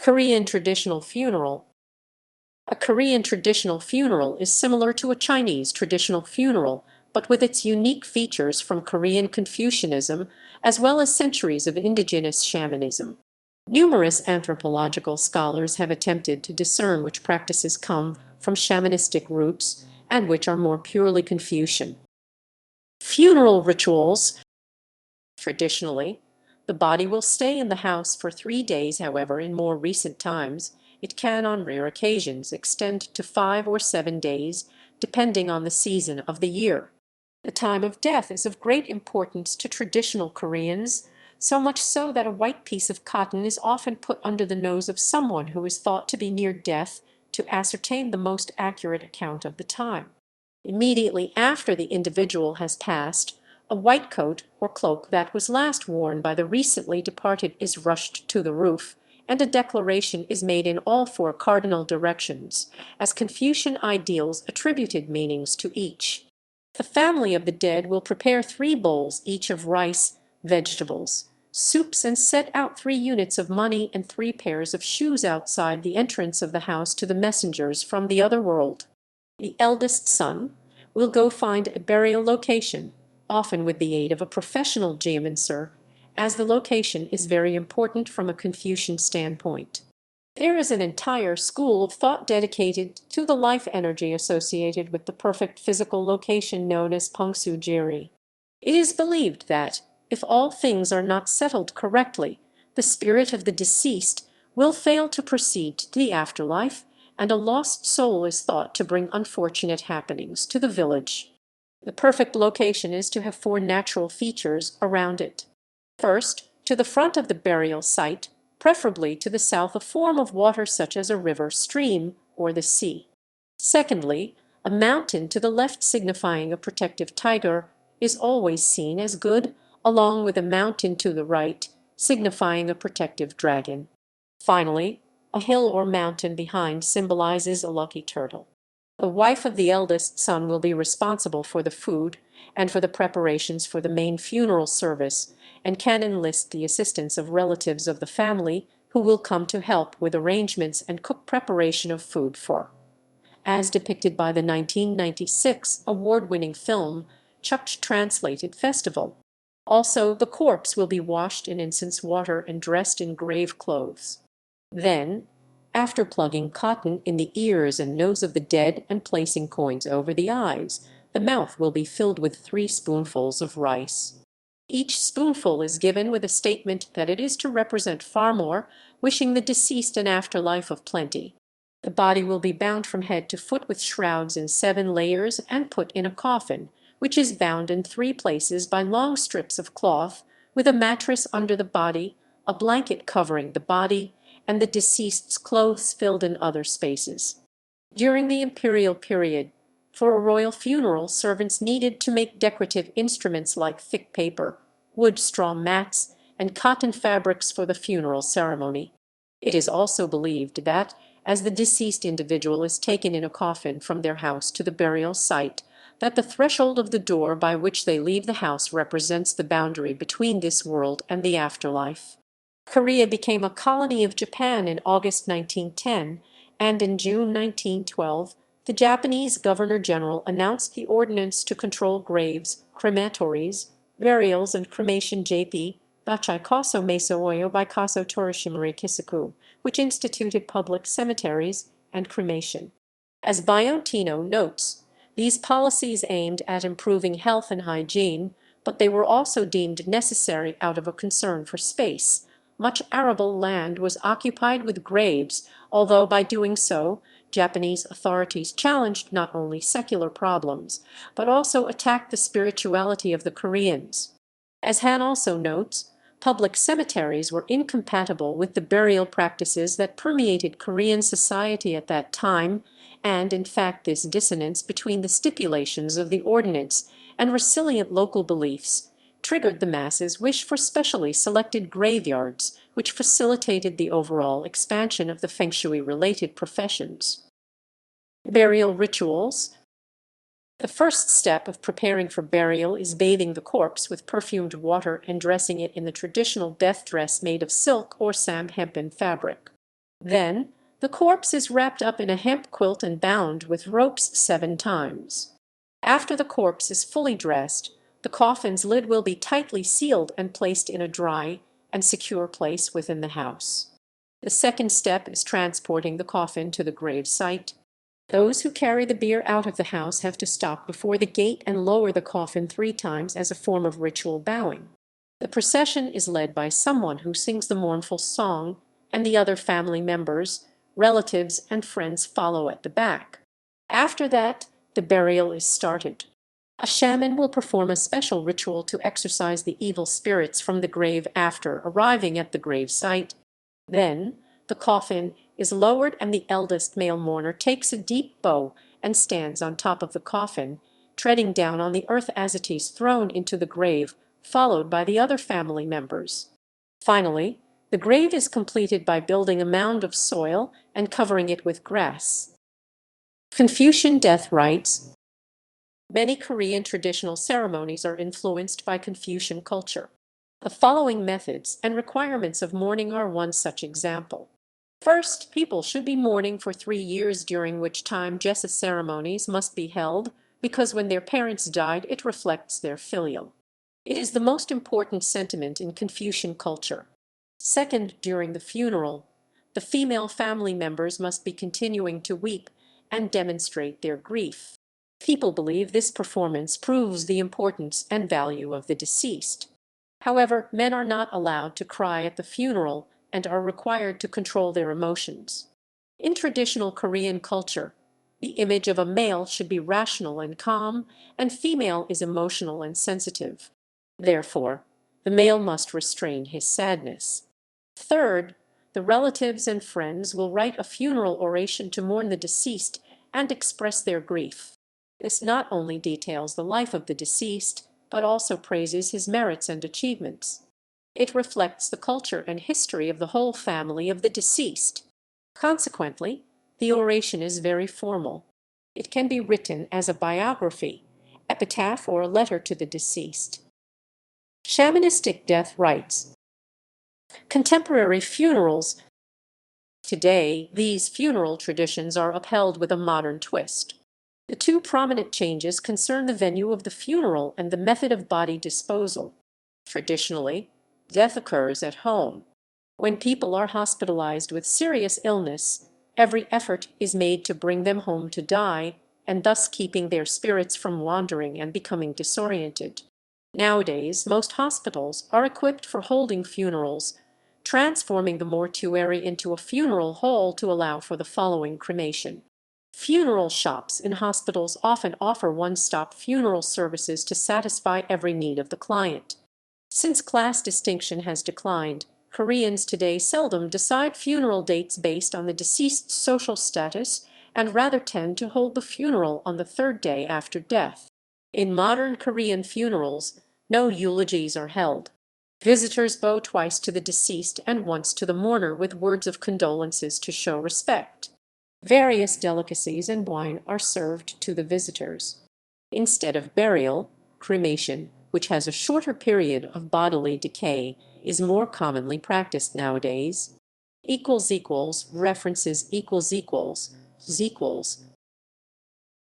Korean traditional funeral. A Korean traditional funeral is similar to a Chinese traditional funeral, but with its unique features from Korean Confucianism, as well as centuries of indigenous shamanism. Numerous anthropological scholars have attempted to discern which practices come from shamanistic roots and which are more purely Confucian. Funeral rituals. Traditionally, the body will stay in the house for 3 days. However, in more recent times, it can on rare occasions extend to 5 or 7 days, depending on the season of the year. The time of death is of great importance to traditional Koreans, so much so that a white piece of cotton is often put under the nose of someone who is thought to be near death to ascertain the most accurate account of the time. Immediately after the individual has passed, a white coat or cloak that was last worn by the recently departed is rushed to the roof, and a declaration is made in all four cardinal directions, as Confucian ideals attributed meanings to each. The family of the dead will prepare 3 bowls each of rice, vegetables, soups, and set out 3 units of money and 3 pairs of shoes outside the entrance of the house to the messengers from the other world. The eldest son will go find a burial location, often with the aid of a professional geomancer, as the location is very important from a Confucian standpoint. There is an entire school of thought dedicated to the life energy associated with the perfect physical location known as Pungsujiri. It is believed that, if all things are not settled correctly, the spirit of the deceased will fail to proceed to the afterlife, and a lost soul is thought to bring unfortunate happenings to the village. The perfect location is to have 4 natural features around it. First, to the front of the burial site, preferably to the south, a form of water such as a river, stream, or the sea. Secondly, a mountain to the left signifying a protective tiger is always seen as good, along with a mountain to the right signifying a protective dragon. Finally, a hill or mountain behind symbolizes a lucky turtle. The wife of the eldest son will be responsible for the food and for the preparations for the main funeral service, and can enlist the assistance of relatives of the family who will come to help with arrangements and cook preparation of food for, as depicted by the 1996 award-winning film Chukch Translated Festival. Also, the corpse will be washed in incense water and dressed in grave clothes. Then, after plugging cotton in the ears and nose of the dead and placing coins over the eyes, the mouth will be filled with 3 spoonfuls of rice. Each spoonful is given with a statement that it is to represent far more, wishing the deceased an afterlife of plenty. The body will be bound from head to foot with shrouds in 7 layers and put in a coffin, which is bound in 3 places by long strips of cloth, with a mattress under the body, a blanket covering the body, and the deceased's clothes filled in other spaces. During the imperial period, for a royal funeral, servants needed to make decorative instruments like thick paper, wood straw mats, and cotton fabrics for the funeral ceremony. It is also believed that, as the deceased individual is taken in a coffin from their house to the burial site, that the threshold of the door by which they leave the house represents the boundary between this world and the afterlife. Korea became a colony of Japan in August 1910, and in June 1912, the Japanese Governor-General announced the ordinance to control graves, crematories, burials, and cremation JP Bachai Kaso Meso Oyo by Kaso Torishimari Kisaku, which instituted public cemeteries and cremation. As Biontino notes, these policies aimed at improving health and hygiene, but they were also deemed necessary out of a concern for space. Much arable land was occupied with graves, although by doing so, Japanese authorities challenged not only secular problems, but also attacked the spirituality of the Koreans. As Han also notes, public cemeteries were incompatible with the burial practices that permeated Korean society at that time, and in fact this dissonance between the stipulations of the ordinance and resilient local beliefs triggered the masses' wish for specially selected graveyards, which facilitated the overall expansion of the feng shui-related professions. Burial rituals. The first step of preparing for burial is bathing the corpse with perfumed water and dressing it in the traditional death dress made of silk or sam hempen fabric. Then, the corpse is wrapped up in a hemp quilt and bound with ropes 7 times. After the corpse is fully dressed, the coffin's lid will be tightly sealed and placed in a dry and secure place within the house. The second step is transporting the coffin to the grave site. Those who carry the bier out of the house have to stop before the gate and lower the coffin 3 times as a form of ritual bowing. The procession is led by someone who sings the mournful song, and the other family members, relatives, and friends follow at the back. After that, the burial is started. A shaman will perform a special ritual to exorcise the evil spirits from the grave after arriving at the grave site. Then, the coffin is lowered and the eldest male mourner takes a deep bow and stands on top of the coffin, treading down on the earth as it is thrown into the grave, followed by the other family members. Finally, the grave is completed by building a mound of soil and covering it with grass. Confucian death rites. Many Korean traditional ceremonies are influenced by Confucian culture. The following methods and requirements of mourning are one such example. First, people should be mourning for 3 years, during which time Jessa ceremonies must be held, because when their parents died, it reflects their filial. It is the most important sentiment in Confucian culture. Second, during the funeral, the female family members must be continuing to weep and demonstrate their grief. People believe this performance proves the importance and value of the deceased. However, men are not allowed to cry at the funeral and are required to control their emotions. In traditional Korean culture, the image of a male should be rational and calm, and female is emotional and sensitive. Therefore, the male must restrain his sadness. Third, the relatives and friends will write a funeral oration to mourn the deceased and express their grief. This not only details the life of the deceased, but also praises his merits and achievements. It reflects the culture and history of the whole family of the deceased. Consequently, the oration is very formal. It can be written as a biography, epitaph, or a letter to the deceased. Shamanistic death rites. Contemporary funerals. Today, these funeral traditions are upheld with a modern twist. The two prominent changes concern the venue of the funeral and the method of body disposal. Traditionally, death occurs at home. When people are hospitalized with serious illness, every effort is made to bring them home to die, and thus keeping their spirits from wandering and becoming disoriented. Nowadays, most hospitals are equipped for holding funerals, transforming the mortuary into a funeral hall to allow for the following cremation. Funeral shops in hospitals often offer one-stop funeral services to satisfy every need of the client. Since class distinction has declined, Koreans today seldom decide funeral dates based on the deceased's social status and rather tend to hold the funeral on the third day after death. In modern Korean funerals, no eulogies are held. Visitors bow twice to the deceased and once to the mourner with words of condolences to show respect. Various delicacies and wine are served to the visitors. Instead of burial, cremation, which has a shorter period of bodily decay, is more commonly practiced nowadays. References equals